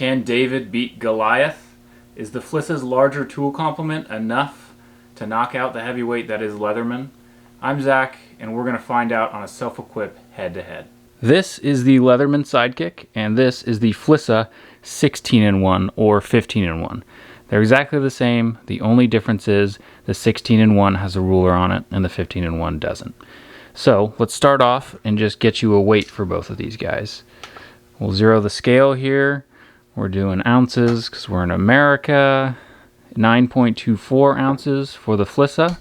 Can David beat Goliath? Is the Flissa's larger tool complement enough to knock out the heavyweight that is Leatherman? I'm Zach, and we're going to find out on a self-equip head-to-head. This is the Leatherman Sidekick, and this is the Flissa 16-in-1 or 15-in-1. They're exactly the same. The only difference is the 16-in-1 has a ruler on it, and the 15-in-1 doesn't. So let's start off and just get you a weight for both of these guys. We'll zero the scale here. We're doing ounces because we're in America. 9.24 ounces for the Flissa.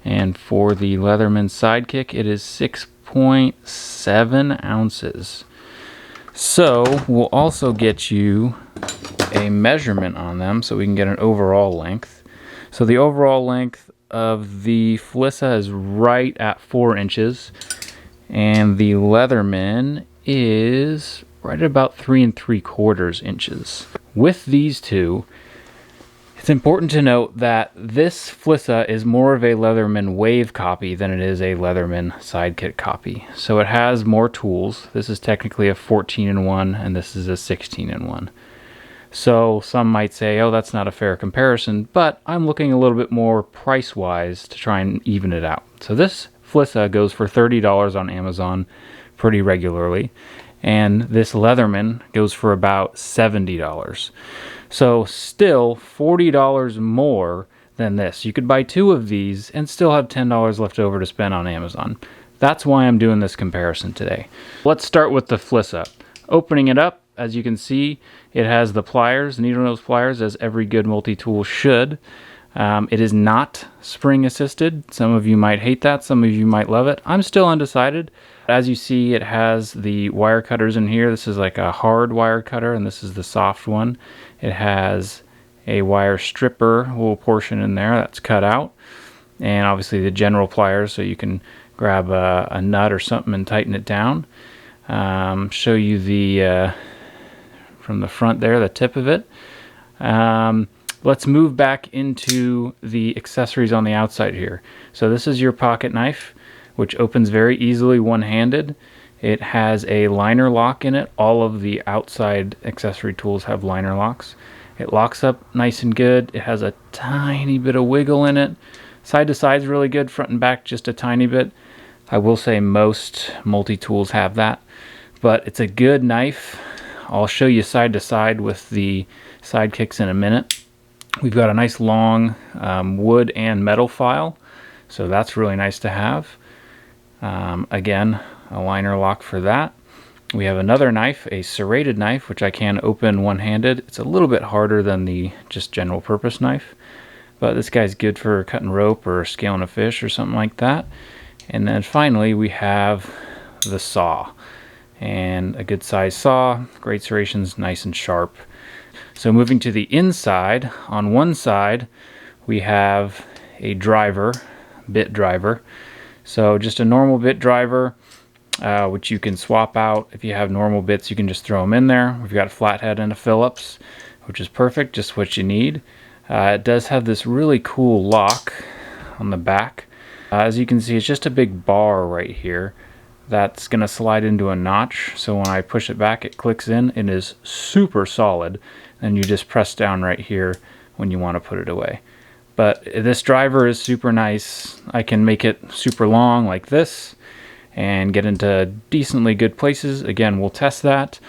And for the Leatherman Sidekick, it is 6.7 ounces. So we'll also get you a measurement on them so we can get an overall length. So the overall length of the Flissa is right at 4 inches. And the Leatherman is right at about 3 3/4 inches. With these two, it's important to note that this Flissa is more of a Leatherman Wave copy than it is a Leatherman Sidekick copy. So it has more tools. This is technically a 14-in-1 and this is a 16-in-1. So some might say, oh, that's not a fair comparison, but I'm looking a little bit more price-wise to try and even it out. So this Flissa goes for $30 on Amazon pretty regularly. And this Leatherman goes for about $70. So still $40 more than this. You could buy 2 of these and still have $10 left over to spend on Amazon. That's why I'm doing this comparison today. Let's start with the Flissa. Opening it up, as you can see, it has the pliers, needle nose pliers, as every good multi-tool should. It is not spring assisted. Some of you might hate that, some of you might love it. I'm still undecided. As you see, it has the wire cutters in here. This is like a hard wire cutter, and this is the soft one. It has a wire stripper little portion in there that's cut out, and obviously the general pliers so you can grab a nut or something and tighten it down. Show you the from the front there, the tip of it. Let's move back into the accessories on the outside here. So this is your pocket knife, which opens very easily one-handed. It has a liner lock in it. All of the outside accessory tools have liner locks. It locks up nice and good. It has a tiny bit of wiggle in it. Side to side is really good, front and back just a tiny bit. I will say most multi-tools have that, but it's a good knife. I'll show you side to side with the Sidekicks in a minute. We've got a nice long wood and metal file, so that's really nice to have. Again, a liner lock for that. We have another knife, a serrated knife, which I can open one-handed. It's a little bit harder than the just general purpose knife, but this guy's good for cutting rope or scaling a fish or something like that. And then finally we have the saw, and a good size saw, great serrations, nice and sharp. So moving to the inside, on one side we have a driver, bit driver. So just a normal bit driver, which you can swap out. If you have normal bits, you can just throw them in there. We've got a flathead and a Phillips, which is perfect, just what you need. It does have this really cool lock on the back. As you can see, it's just a big bar right here that's going to slide into a notch. So when I push it back, it clicks in. It is super solid, and you just press down right here when you want to put it away. But this driver is super nice. I can make it super long like this and get into decently good places. Again, we'll test that,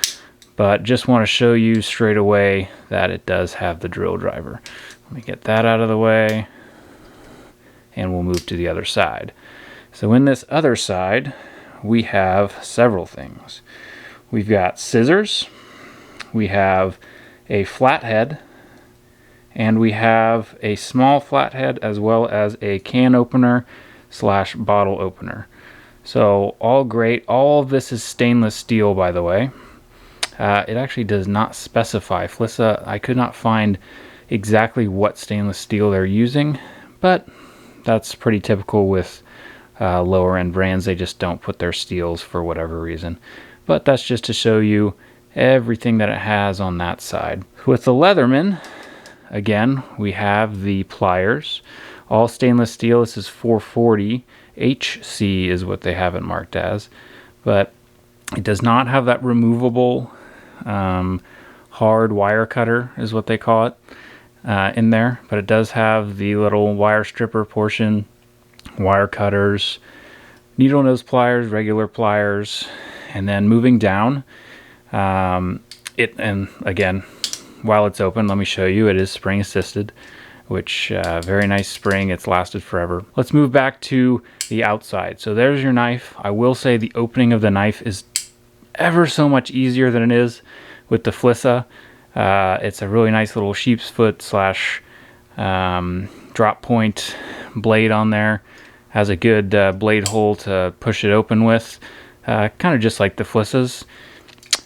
but just want to show you straight away that it does have the drill driver. Let me get that out of the way, and we'll move to the other side. So in this other side, we have several things. We've got scissors, we have a flathead, and we have a small flathead as well as a can opener / bottle opener. So all great. All of this is stainless steel, by the way. It actually does not specify. Flissa, I could not find exactly what stainless steel they're using, but that's pretty typical with lower end brands. They just don't put their steels for whatever reason. But that's just to show you everything that it has on that side. With the Leatherman, again, we have the pliers, all stainless steel. This is 440 HC is what they have it marked as, but it does not have that removable hard wire cutter is what they call it in there, but it does have the little wire stripper portion, wire cutters, needle nose pliers, regular pliers, and then moving down, and again, while it's open, let me show you, it is spring assisted, which very nice spring, it's lasted forever. Let's move back to the outside. So there's your knife. I will say the opening of the knife is ever so much easier than it is with the Flissa. It's a really nice little sheep's foot slash drop point blade on there. Has a good blade hole to push it open with, kind of just like the Flissas.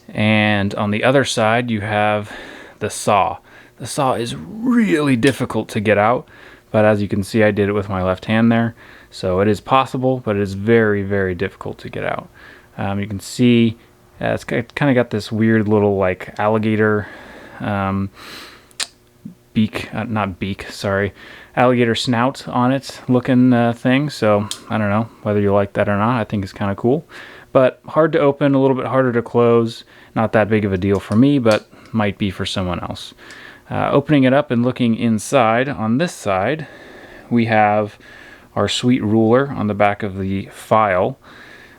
And on the other side, you have the saw. The saw is really difficult to get out, but as you can see, I did it with my left hand there. So it is possible, but it is very, very difficult to get out. You can see it's kind of got this weird little like alligator beak, alligator snout on it looking thing. So I don't know whether you like that or not. I think it's kind of cool, but hard to open, a little bit harder to close. Not that big of a deal for me, but might be for someone else. Opening it up and looking inside, on this side we have our sweet ruler on the back of the file,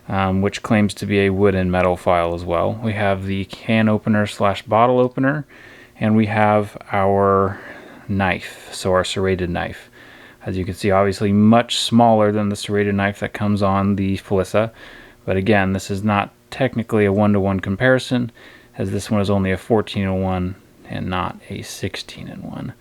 which claims to be a wood and metal file as well. We have the can opener slash bottle opener, and we have our knife, so our serrated knife. As you can see, obviously much smaller than the serrated knife that comes on the Flissa, but again, this is not technically a 1-to-1 comparison, as this one is only a 14-to-1 and not a 16-in-1.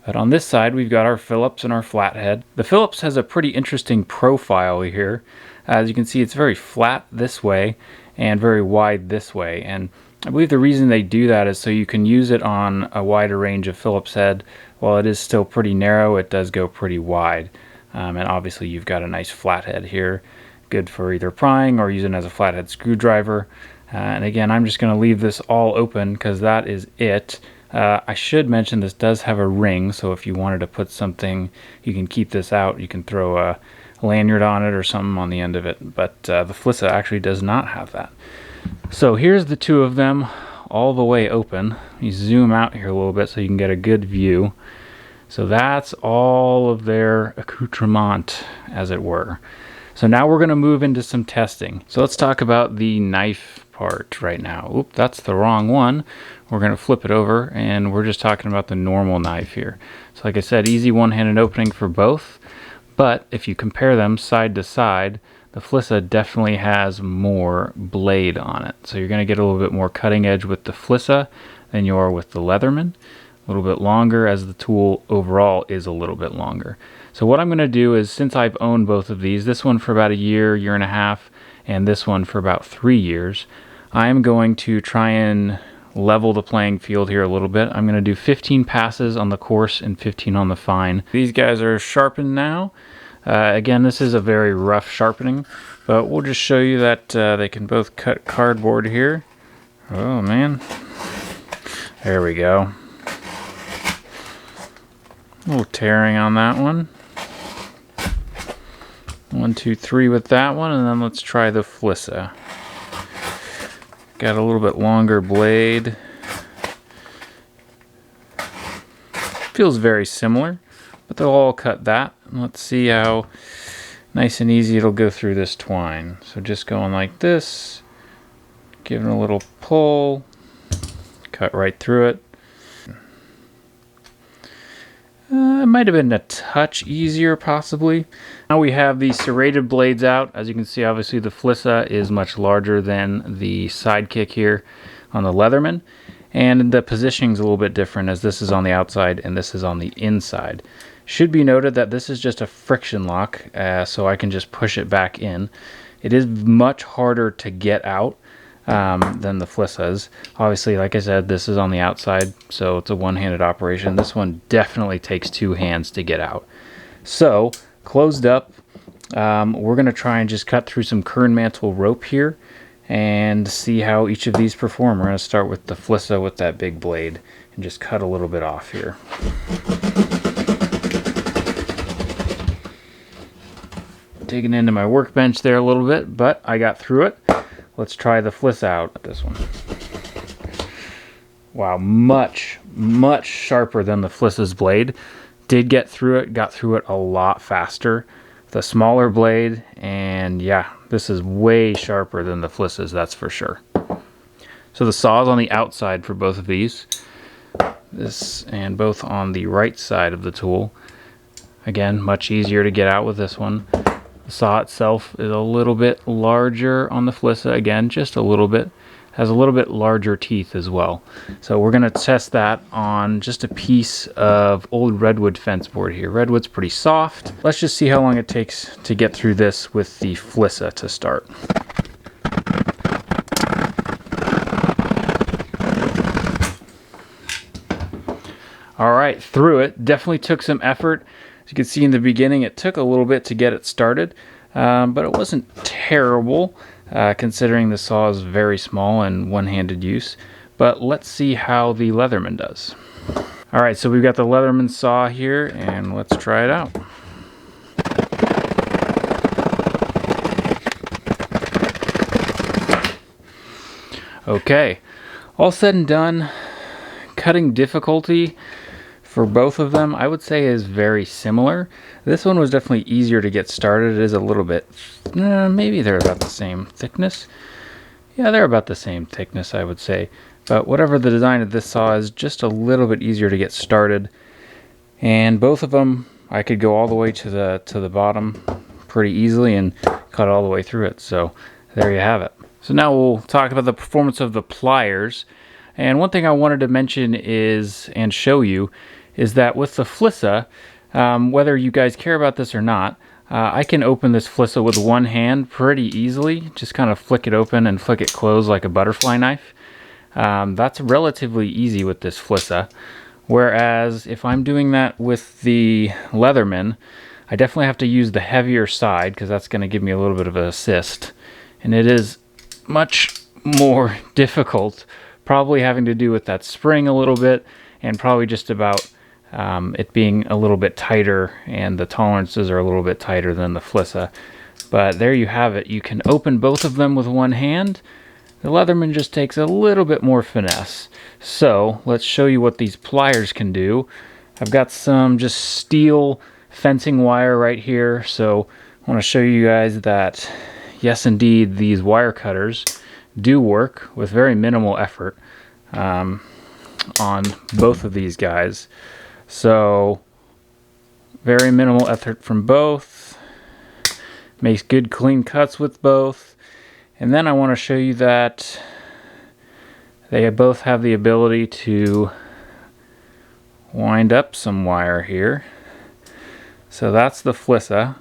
But on this side, we've got our Phillips and our flathead. The Phillips has a pretty interesting profile here. As you can see, it's very flat this way and very wide this way. And I believe the reason they do that is so you can use it on a wider range of Phillips head. While it is still pretty narrow, it does go pretty wide. And obviously you've got a nice flathead here, good for either prying or using as a flathead screwdriver. And again, I'm just going to leave this all open because that is it. I should mention this does have a ring, so if you wanted to put something, you can keep this out. You can throw a lanyard on it or something on the end of it, but the Flissa actually does not have that. So here's the two of them all the way open. You zoom out here a little bit so you can get a good view. So that's all of their accoutrement, as it were. So now we're going to move into some testing. So let's talk about the knife part right now. Oop, that's the wrong one. We're going to flip it over, and we're just talking about the normal knife here. So like I said, easy one-handed opening for both, but if you compare them side to side, the Flissa definitely has more blade on it. So you're going to get a little bit more cutting edge with the Flissa than you are with the Leatherman. A little bit longer, as the tool overall is a little bit longer. So what I'm going to do is, since I've owned both of these, this one for about a year, year and a half, and this one for about 3 years, I'm going to try and level the playing field here a little bit. I'm going to do 15 passes on the coarse and 15 on the fine. These guys are sharpened now. Again, this is a very rough sharpening, but we'll just show you that they can both cut cardboard here. Oh man, there we go. A little tearing on that one. 1, 2, 3 with that one, and then let's try the Flissa. Got a little bit longer blade. Feels very similar, but they'll all cut that. And let's see how nice and easy it'll go through this twine. So just going like this, giving a little pull, cut right through it. It might have been a touch easier, possibly. Now we have the serrated blades out. As you can see, obviously the Flissa is much larger than the Sidekick here on the Leatherman. And the positioning is a little bit different, as this is on the outside and this is on the inside. Should be noted that this is just a friction lock, so I can just push it back in. It is much harder to get out than the Flissas. Obviously, like I said, this is on the outside, so it's a one-handed operation. This one definitely takes 2 hands to get out. So, closed up, we're going to try and just cut through some kern mantle rope here and see how each of these perform. We're going to start with the Flissa with that big blade and just cut a little bit off here. Digging into my workbench there a little bit, but I got through it. Let's try the Flissa out. This one. wow, much sharper than the Flissa's blade. Did got through it a lot faster. The smaller blade, and yeah, this is way sharper than the Flissa's, that's for sure. So the saw is on the outside for both of these. This, and both on the right side of the tool. Again, much easier to get out with this one. The saw itself is a little bit larger on the Flissa, again, just a little bit. Has a little bit larger teeth as well. So we're going to test that on just a piece of old redwood fence board here. Redwood's pretty soft. Let's just see how long it takes to get through this with the Flissa to start. All right, through it. Definitely took some effort. As you can see in the beginning, it took a little bit to get it started, but it wasn't terrible. Considering the saw is very small and one-handed use. But let's see how the Leatherman does. Alright, so we've got the Leatherman saw here, and let's try it out. Okay, all said and done, cutting difficulty for both of them, I would say, is very similar. This one was definitely easier to get started. It is a little bit, maybe they're about the same thickness. Yeah, they're about the same thickness, I would say. But whatever the design of this saw is, just a little bit easier to get started. And both of them, I could go all the way to the bottom pretty easily and cut all the way through it. So there you have it. So now we'll talk about the performance of the pliers. And one thing I wanted to mention is, and show you, is that with the Flissa, whether you guys care about this or not, I can open this Flissa with one hand pretty easily. Just kind of flick it open and flick it closed like a butterfly knife. That's relatively easy with this Flissa. Whereas if I'm doing that with the Leatherman, I definitely have to use the heavier side because that's going to give me a little bit of an assist. And it is much more difficult, probably having to do with that spring a little bit, and probably just about it being a little bit tighter, and the tolerances are a little bit tighter than the Flissa. But there you have it. You can open both of them with one hand. The Leatherman just takes a little bit more finesse. So let's show you what these pliers can do. I've got some just steel fencing wire right here. So I want to show you guys that, yes indeed, these wire cutters do work with very minimal effort on both of these guys. So very minimal effort from both. Makes good clean cuts with both. And then I want to show you that they both have the ability to wind up some wire here. So that's the Flissa.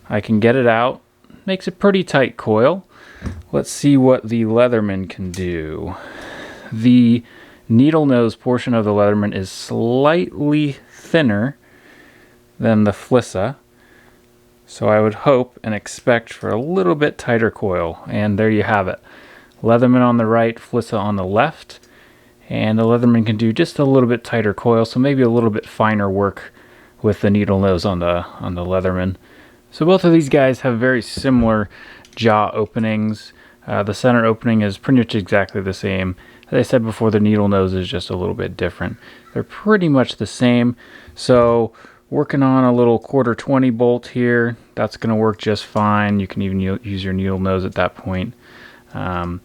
I can get it out. Makes a pretty tight coil. Let's see what the Leatherman can do. The needle nose portion of the Leatherman is slightly thinner than the Flissa. So I would hope and expect for a little bit tighter coil. And there you have it. Leatherman on the right, Flissa on the left. And the Leatherman can do just a little bit tighter coil, so maybe a little bit finer work with the needle nose on the Leatherman. So both of these guys have very similar jaw openings. The center opening is pretty much exactly the same. As I said before, the needle nose is just a little bit different. They're pretty much the same. So working on a little 1/4-20 bolt here, that's going to work just fine. You can even use your needle nose at that point, and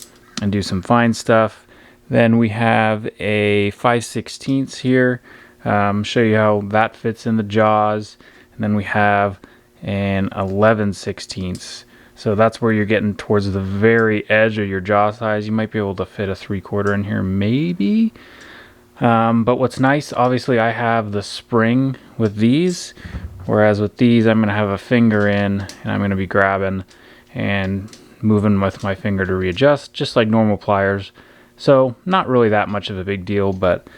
do some fine stuff. Then we have a 5/16 here. Show you how that fits in the jaws. And then we have an 11/16. So that's where you're getting towards the very edge of your jaw size. You might be able to fit a 3/4 in here, maybe. But what's nice, obviously I have the spring with these, whereas with these I'm going to have a finger in, and I'm going to be grabbing and moving with my finger to readjust, just like normal pliers. So not really that much of a big deal, but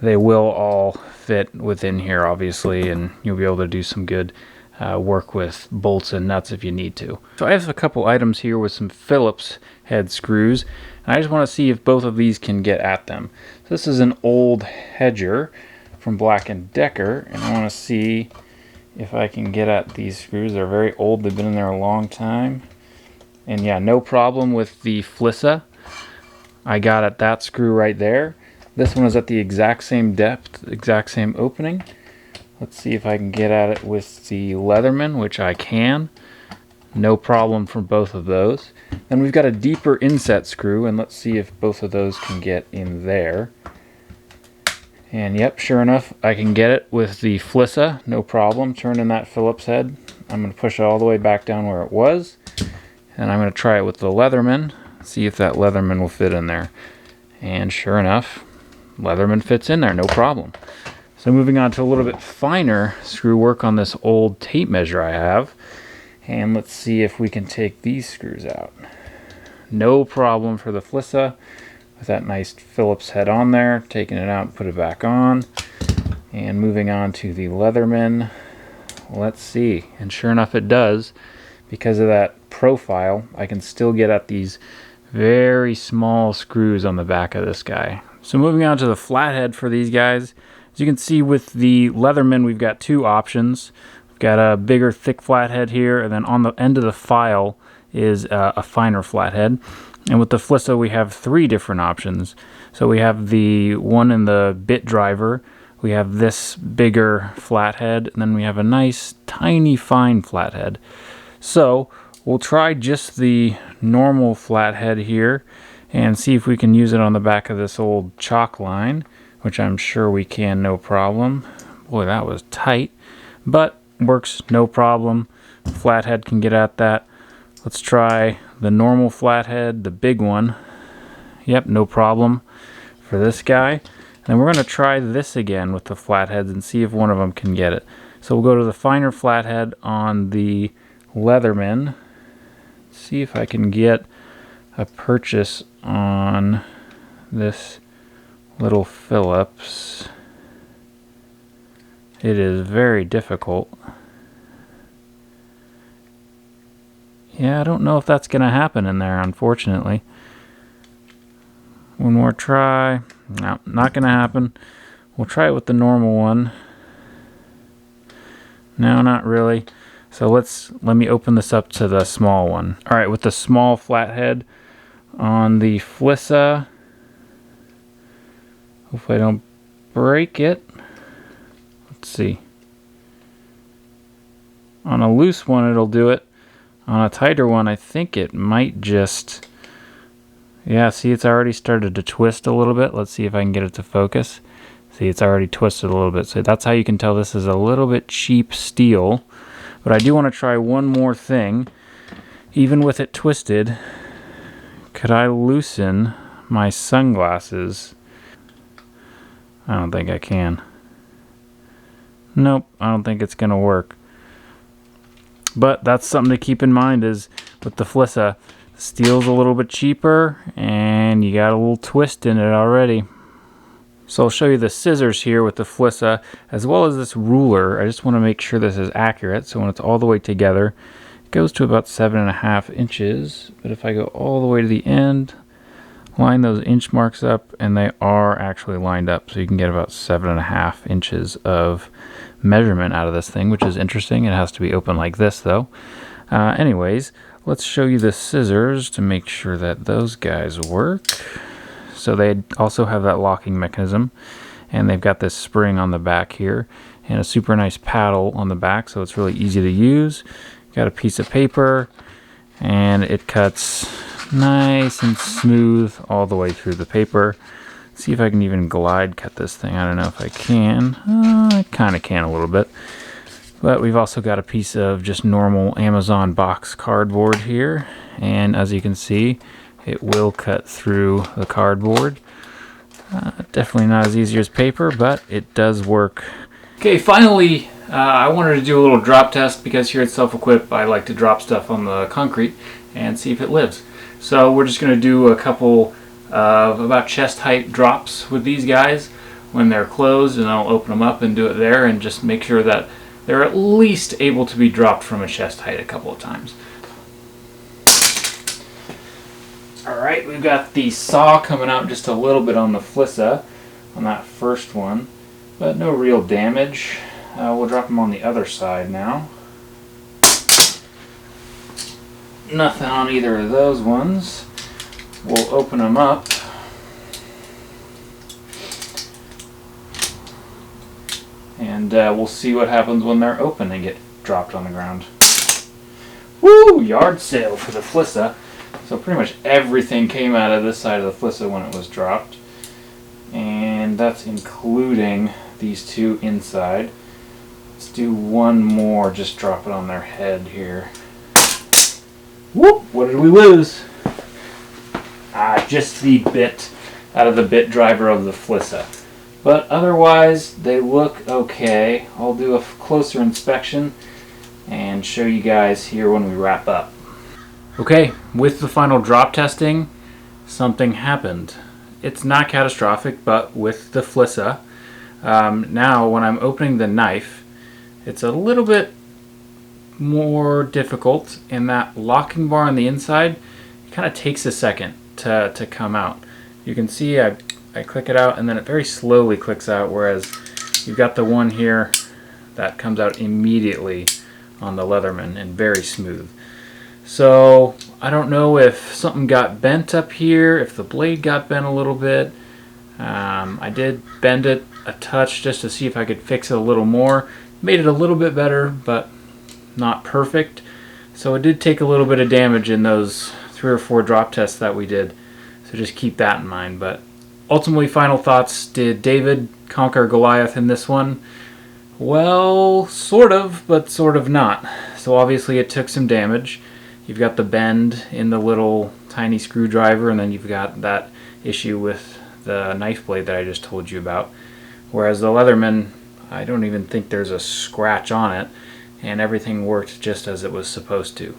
they will all fit within here, obviously, and you'll be able to do some good work with bolts and nuts if you need to. So I have a couple items here with some Phillips head screws, and I just want to see if both of these can get at them. So this is an old Hedger from Black & Decker, and I want to see if I can get at these screws. They're very old, they've been in there a long time. And yeah, no problem with the Flissa. I got at that screw right there. This one is at the exact same depth, exact same opening. Let's see if I can get at it with the Leatherman, which I can. No problem from both of those. Then we've got a deeper inset screw, and let's see if both of those can get in there. And yep, sure enough, I can get it with the Flissa, no problem. Turn in that Phillips head. I'm going to push it all the way back down where it was. And I'm going to try it with the Leatherman, see if that Leatherman will fit in there. And sure enough, Leatherman fits in there, no problem. So moving on to a little bit finer screw work on this old tape measure I have. And let's see if we can take these screws out. No problem for the Flissa. With that nice Phillips head on there, taking it out and put it back on. And moving on to the Leatherman. Let's see. And sure enough it does. Because of that profile, I can still get at these very small screws on the back of this guy. So moving on to the flathead for these guys. As you can see with the Leatherman, we've got two options. We've got a bigger thick flathead here, and then on the end of the file is a finer flathead. And with the Flissa, we have three different options. So we have the one in the bit driver, we have this bigger flathead, and then we have a nice, tiny, fine flathead. So we'll try just the normal flathead here and see if we can use it on the back of this old chalk line, which I'm sure we can, no problem. Boy, that was tight, but works no problem. Flathead can get at that. Let's try the normal flathead, the big one. Yep, no problem for this guy. And then we're going to try this again with the flatheads and see if one of them can get it. So we'll go to the finer flathead on the Leatherman. See if I can get a purchase on this little Phillips. It is very difficult. Yeah, I don't know if that's going to happen in there, unfortunately. One more try. No, not going to happen. We'll try it with the normal one. No, not really. So let me open this up to the small one. Alright, with the small flathead on the Flissa. Hopefully I don't break it. Let's see. On a loose one it'll do it. On a tighter one I think it might just... Yeah, see, it's already started to twist a little bit. Let's see if I can get it to focus. See, it's already twisted a little bit. So that's how you can tell this is a little bit cheap steel. But I do want to try one more thing. Even with it twisted, could I loosen my sunglasses? I don't think I can. Nope, I don't think it's going to work. But that's something to keep in mind is with the Flissa, the steel's a little bit cheaper and you got a little twist in it already. So I'll show you the scissors here with the Flissa as well as this ruler. I just want to make sure this is accurate. So when it's all the way together, it goes to about 7.5 inches. But if I go all the way to the end, line those inch marks up, and they are actually lined up. So you can get about 7.5 inches of measurement out of this thing, which is interesting. It has to be open like this though. Anyways, let's show you the scissors to make sure that those guys work. So they also have that locking mechanism, and they've got this spring on the back here and a super nice paddle on the back, so it's really easy to use. Got a piece of paper and it cuts nice and smooth all the way through the paper. Let's see if I can even glide cut this thing. I don't know if I can. I kind of can a little bit. But we've also got a piece of just normal Amazon box cardboard here, and as you can see, it will cut through the cardboard. Definitely not as easy as paper, but it does work. Okay, finally, I wanted to do a little drop test because here at Self-Equip, I like to drop stuff on the concrete and see if it lives. So we're just going to do a couple of about chest height drops with these guys when they're closed, and I'll open them up and do it there and just make sure that they're at least able to be dropped from a chest height a couple of times. Alright, we've got the saw coming out just a little bit on the Flissa on that first one, but no real damage. We'll drop them on the other side now. Nothing on either of those ones. We'll open them up. and we'll see what happens when they're open and get dropped on the ground. Woo! Yard sale for the Flissa. So pretty much everything came out of this side of the Flissa when it was dropped. And that's including these two inside. Let's do one more, just drop it on their head here. Whoop! What did we lose? Just the bit out of the bit driver of the Flissa. But otherwise, they look okay. I'll do a closer inspection and show you guys here when we wrap up. Okay, with the final drop testing, something happened. It's not catastrophic, but with the Flissa, now when I'm opening the knife, it's a little bit more difficult in that locking bar on the inside. It kind of takes a second to come out. You can see I click it out and then it very slowly clicks out, whereas you've got the one here that comes out immediately on the Leatherman and very smooth. So I don't know if something got bent up here, if the blade got bent a little bit. I did bend it a touch just to see if I could fix it a little more. Made it a little bit better, but not perfect. So it did take a little bit of damage in those 3 or 4 drop tests that we did. So just keep that in mind. But ultimately, final thoughts, did David conquer Goliath in this one? Well, sort of, but sort of not. So obviously it took some damage. You've got the bend in the little tiny screwdriver, and then you've got that issue with the knife blade that I just told you about. Whereas the Leatherman, I don't even think there's a scratch on it, and everything worked just as it was supposed to.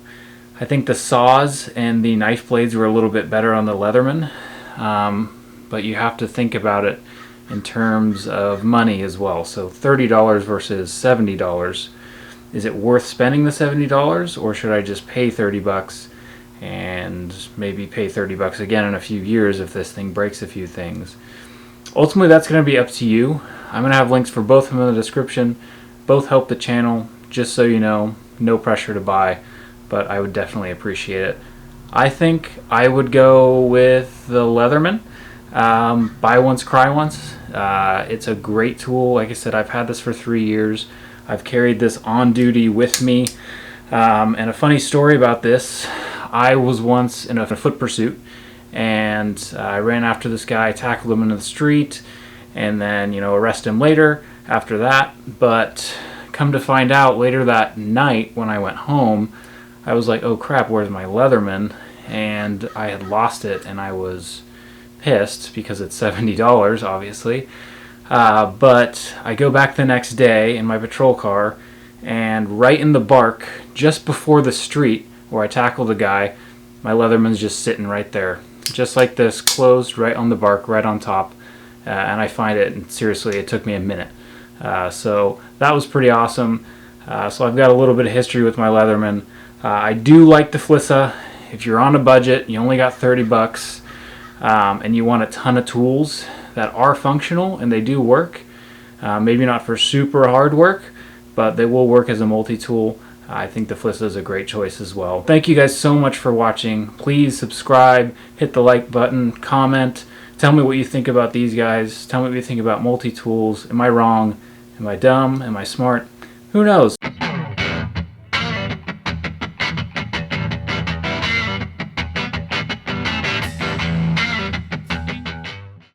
I think the saws and the knife blades were a little bit better on the Leatherman, but you have to think about it in terms of money as well. So $30 versus $70. Is it worth spending the $70, or should I just pay 30 bucks and maybe pay 30 bucks again in a few years if this thing breaks a few things? Ultimately, that's going to be up to you. I'm going to have links for both of them in the description. Both help the channel, just so you know. No pressure to buy, but I would definitely appreciate it. I think I would go with the Leatherman. Buy once, cry once. It's a great tool. Like I said, I've had this for 3 years. I've carried this on duty with me. And a funny story about this, I was once in a foot pursuit, and I ran after this guy, tackled him into the street, and then, arrest him later after that. But come to find out later that night when I went home, I was like, oh crap, where's my Leatherman? And I had lost it, and I was pissed because it's $70, obviously. But I go back the next day in my patrol car, and right in the bark, just before the street where I tackled the guy, my Leatherman's just sitting right there. Just like this, closed right on the bark, right on top. And I find it, and seriously, it took me a minute. So that was pretty awesome. So I've got a little bit of history with my Leatherman. I do like the Flissa. If you're on a budget, you only got 30 bucks, and you want a ton of tools that are functional and they do work, maybe not for super hard work, but they will work as a multi-tool. I think the Flissa is a great choice as well. Thank you guys so much for watching. Please subscribe, hit the like button, comment, tell me what you think about these guys, tell me what you think about multi-tools. Am I wrong? Am I dumb? Am I smart? Who knows?